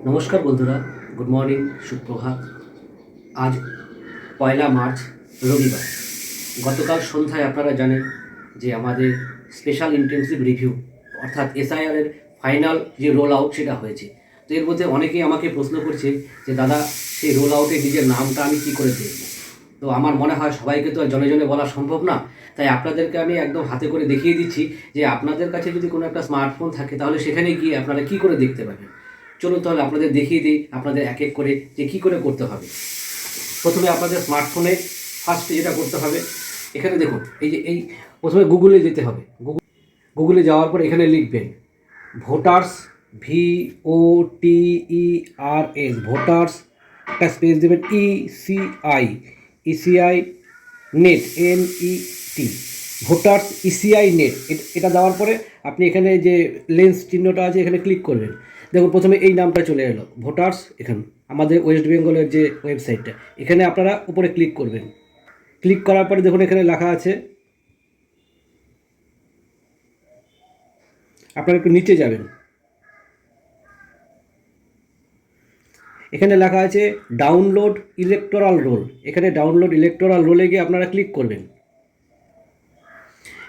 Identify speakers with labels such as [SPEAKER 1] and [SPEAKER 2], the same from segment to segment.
[SPEAKER 1] নমস্কার বন্ধুরা, good morning, সুপ্রভাত। আজ 1 মার্চ রবিবার। গতকাল সন্ধ্যায় আপনারা জানেন যে আমাদের স্পেশাল ইন্টেনসিভ রিভিউ অর্থাৎ এসআইআরের ফাইনাল যে রোল আউট সেটা হয়েছে। তো এর মধ্যে অনেকেই আমাকে প্রশ্ন করছে যে দাদা, সেই রোল আউটে নিজের নামটা আমি কী করে দেখব। তো আমার মনে হয় সবাইকে তো আর জনে জনে বলা সম্ভব না, তাই আপনাদেরকে আমি একদম হাতে করে দেখিয়ে দিচ্ছি যে আপনাদের কাছে যদি কোনো একটা স্মার্টফোন থাকে তাহলে সেখানে গিয়ে আপনারা কী করে দেখতে পাবেন। চলুন তাহলে আপনাদের দেখিয়ে দিই আপনাদের এক এক করে যে কী করে করতে হবে। প্রথমে আপনাদের স্মার্টফোনে ফার্স্টে যেটা করতে হবে, এখানে দেখুন এই প্রথমে গুগলে যেতে হবে। গুগলে যাওয়ার পর এখানে লিখবেন ভোটার্স, VOTERS, ভোটার্স, একটা স্পেস দেবেন, ECI net, NET, voters ECI net. এটা দেওয়ার পরে আপনি এখানে যে লেন্স চিহ্নটা আছে এখানে ক্লিক করবেন। দেখুন প্রথমে এই নামটা চলে এলো, ভোটার্স। এখানে আমাদের ওয়েস্ট বেঙ্গলের যে ওয়েবসাইটটা, এখানে আপনারা উপরে ক্লিক করবেন। ক্লিক করার পরে দেখুন এখানে লেখা আছে, আপনারা একটু নিচে যাবেন, এখানে লেখা আছে ডাউনলোড ইলেকটোরাল রোল। এখানে ডাউনলোড ইলেকটোরাল রোলে গিয়ে আপনারা ক্লিক করবেন।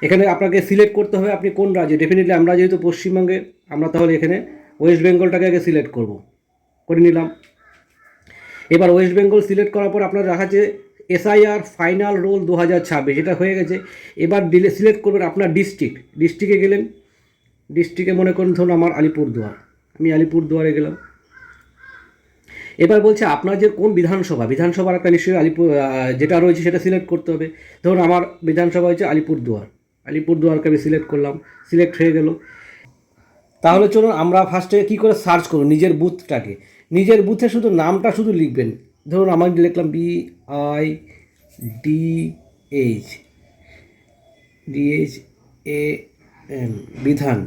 [SPEAKER 1] এখানে আপনাকে সিলেক্ট করতে হবে আপনি কোন রাজ্যে। ডেফিনেটলি আমরা যেহেতু পশ্চিমবঙ্গে, আমরা তাহলে এখানে ওয়েস্ট বেঙ্গলটাকে আগে সিলেক্ট করে নিলাম। এবার ওয়েস্ট বেঙ্গল সিলেক্ট করার পর আপনার দেখা যাচ্ছে এসআইআর ফাইনাল রোল 2026, এটা হয়ে গেছে। এবার সিলেক্ট করবেন আপনার ডিস্ট্রিক্টে গেলেন। ডিস্ট্রিক্টে মনে করুন ধরুন আমার আলিপুরদুয়ার, আমি আলিপুরদুয়ারে গেলাম। এবার বলছে আপনার যে কোন বিধানসভার একটা নিশ্চয়ই যেটা রয়েছে সেটা সিলেক্ট করতে হবে। ধরুন আমার বিধানসভা হচ্ছে আলিপুরদুয়ারকে আমি সিলেক্ট করলাম, সিলেক্ট হয়ে গেল। তাহলে চলুন আমরা ফার্স্টে কী করে সার্চ করব নিজের বুথটাকে। নিজের বুথে শুধু নামটা শুধু লিখবেন। ধরুন আমি লিখলাম BIDHAN, বিধান।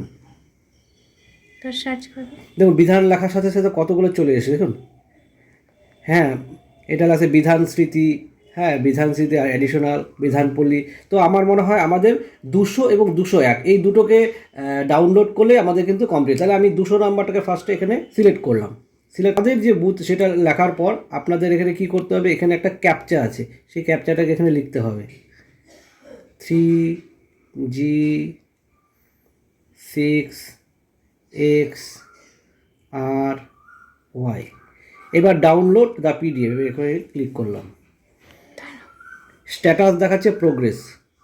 [SPEAKER 2] সার্চ করবে,
[SPEAKER 1] দেখুন বিধান লেখার সাথে সাথে কতগুলো চলে এসে দেখুন। হ্যাঁ, এটা আছে বিধান স্মৃতি, হ্যাঁ বিধান স্মৃতি আর অ্যাডিশনাল বিধানপল্লী। তো আমার মনে হয় আমাদের 200 এবং 201 এই দুটোকে ডাউনলোড করলে আমাদের কিন্তু কমপ্লিট। তাহলে আমি 200 নাম্বারটাকে ফার্স্টে এখানে সিলেক্ট করলাম। আমাদের যে বুথ সেটা লেখার পর আপনাদের এখানে কি করতে হবে, এখানে একটা ক্যাপচা আছে, সেই ক্যাপচাটাকে এখানে লিখতে হবে 3G6XRY। এবার ডাউনলোড দ্য PDF এখানে ক্লিক করলাম। স্ট্যাটাস দেখাচ্ছে প্রোগ্রেস,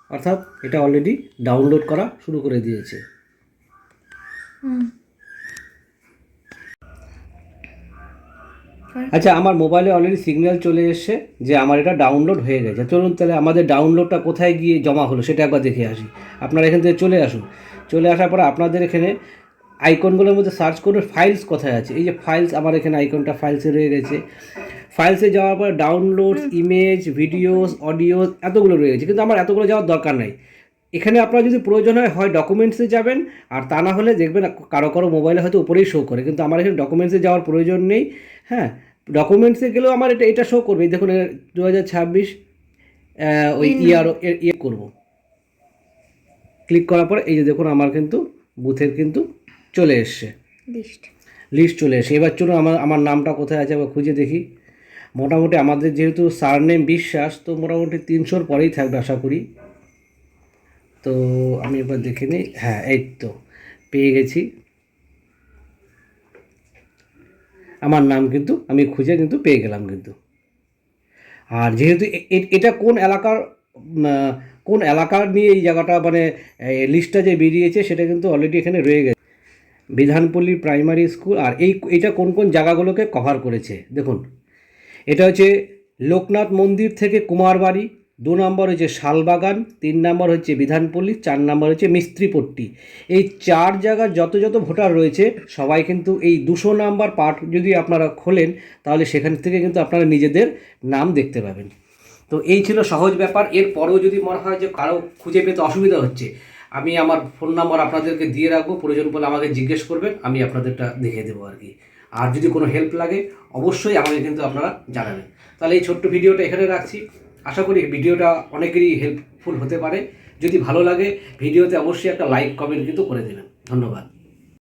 [SPEAKER 1] অর্থাৎ এটা অলরেডি ডাউনলোড করা শুরু করে দিয়েছে। আচ্ছা, আমার মোবাইলে অলরেডি সিগন্যাল চলে এসছে যে আমার এটা ডাউনলোড হয়ে গেছে। চলুন তাহলে আমাদের ডাউনলোডটা কোথায় গিয়ে জমা হলো সেটা একবার দেখে আসি। আপনারা এখান থেকে চলে আসুন। চলে আসার পরে আপনাদের এখানে আইকনগুলোর মধ্যে সার্চ করুন ফাইলস কোথায় আছে। এই যে ফাইলস, আমার এখানে আইকনটা ফাইলসে রয়ে গেছে। ফাইলসে যাওয়ার পর ডাউনলোডস, ইমেজ, ভিডিওস, অডিওস এতগুলো রয়ে গেছে, কিন্তু আমার এতগুলো যাওয়ার দরকার নাই। এখানে আপনার যদি প্রয়োজন হয় ডকুমেন্টসে যাবেন, আর তা না হলে দেখবেন কারো মোবাইলে হয়তো উপরেই শো করে, কিন্তু আমার এখানে ডকুমেন্টসে যাওয়ার প্রয়োজন নেই। হ্যাঁ, ডকুমেন্টসে গেলেও আমার এটা শো করবে। দেখুন 2026 ওই ইয়ার করব। ক্লিক করার পর এই যে দেখুন আমার কিন্তু বুথের কিন্তু চলে এসছে, লিস্ট চলে এসে। এবার চলুন আমার নামটা কোথায় আছে আবার খুঁজে দেখি। মোটামুটি আমাদের যেহেতু সারনেম বিশ্বাস, তো মোটামুটি 300-র পরেই থাকবে আশা করি। তো আমি এবার দেখে নিই। হ্যাঁ, এই তো পেয়ে গেছি আমার নাম, কিন্তু আমি খুঁজে কিন্তু পেয়ে গেলাম কিন্তু। আর যেহেতু এটা কোন এলাকার নিয়ে এই জায়গাটা মানে লিস্টটা যে বেরিয়েছে সেটা কিন্তু অলরেডি এখানে রয়ে গেছে, বিধানপল্লী প্রাইমারি স্কুল। আর এইটা কোন কোন জায়গাগুলোকে কভার করেছে দেখুন। এটা হচ্ছে লোকনাথ মন্দির থেকে কুমারবাড়ি, 2 নম্বর হচ্ছে শালবাগান, 3 নম্বর হচ্ছে বিধানপল্লী, 4 নম্বর হচ্ছে মিস্ত্রিপট্টি। এই 4 জায়গার যত ভোটার রয়েছে সবাই কিন্তু এই 200 নাম্বার পার্ট যদি আপনারা খোলেন তাহলে সেখান থেকে কিন্তু আপনারা নিজেদের নাম দেখতে পাবেন। তো এই ছিল সহজ ব্যাপার। এরপরেও যদি মনে হয় যে কারো খুঁজে পেতে অসুবিধা হচ্ছে, আমি আমার ফোন নাম্বার আপনাদেরকে দিয়ে রাখবো, প্রয়োজন পড়লে আমাকে জিজ্ঞেস করবেন, আমি আপনাদেরটা দেখিয়ে দেবো আর কি। আর যদি কোনো হেল্প লাগে অবশ্যই আমাকে কিন্তু আপনারা জানাবেন। তাহলে এই ছোট্ট ভিডিওটা এখানে রাখছি। আশা করি ভিডিওটা অনেকেরই হেল্পফুল হতে পারে। যদি ভালো লাগে ভিডিওতে অবশ্যই একটা লাইক কমেন্ট কিন্তু করে দেবেন। ধন্যবাদ।